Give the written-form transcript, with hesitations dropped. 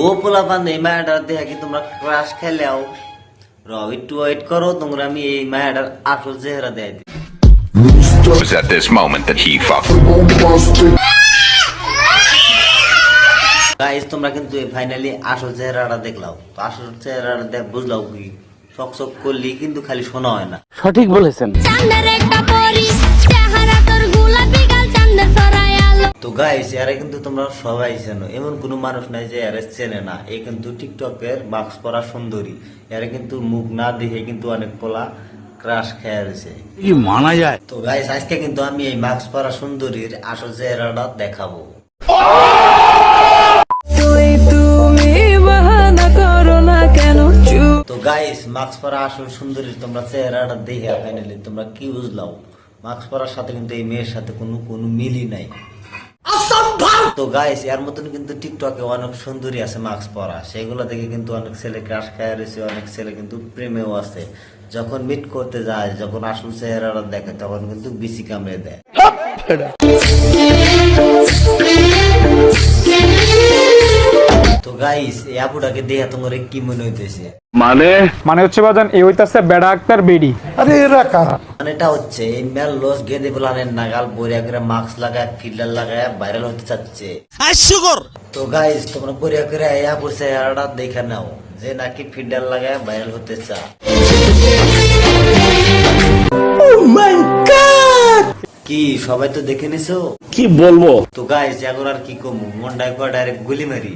ও পোলা পান এই মায়াটার দেখে কি তোমরা ক্রাশ খেলেও একটু ওয়েট করো, তোমরা আমি এই মায়াটার আসল চেহারা দেয় দিই। It was at this moment that he fucked. Guys তোমরা কিন্তু ফাইনালি আসল চেহারাটা দেখলাও, তো আসল চেহারাটা দেখ বুঝলাও কি চক চক করলি কিন্তু খালি শোনা হয় না। সঠিক বলেছেন। তো গাইস এরা কিন্তু তোমরা সবাই চেনো, এমন কোনো মানুষ নাই যে এরা চেনে না। এই কিন্তু টিকটকের বাক্স পরা সুন্দরী, এরা কিন্তু মুখ না দেখে কিন্তু অনেক পোলা ক্রাশ খেয়ে রয়েছে। কি মানা যায়? তো গাইস আজকে কিন্তু আমি এই মাস্ক পরা সুন্দরীর আসল চেহারাটা দেখাবো। তো গাইস মাস্ক পরা আসল সুন্দরীর তোমরা চেহারাটা দেখে ফাইনালি তোমরা কি বুঝলাও, মাস্ক পরার সাথে কিন্তু এই মেয়ের সাথে কোনো মিলই নাই। তো গাইস এর মতন কিন্তু টিকটকে অনেক সুন্দরী আছে মাস্ক পরা, সেগুলো দেখে কিন্তু অনেক ছেলে ক্রাশ খায় রয়েছে, অনেক ছেলে কিন্তু প্রেমেও আছে। যখন মিট করতে যায়, যখন আসল চেহারাটা দেখে তখন কিন্তু বিসি কামড়ে দেয়। তো গাইস এই আপুটাকে দেখে তোমার কি মনে হইতেছে? মানে হচ্ছে বাজান এই হইতাছে বেড়া আক্তার বেডি। মানে এটা হচ্ছে এই মেল লস গেঁদে প্লানের নাগাল বরিয়া করে মাস্ক লাগায় ফিল্টার লাগায় ভাইরাল হতে চাচ্ছে। তো গাইস তোমরা বরিয়া করে এই আপুর চেহারাটা দেখে নাও যে নাকি ফিল্টার লাগায় ভাইরাল হতে চা। কি সবাই তো দেখে নিছো? কি বলবো? তো গাইস এখন আর কি কমু, মনটাই করে ডাইরেক্ট গুলি মারি।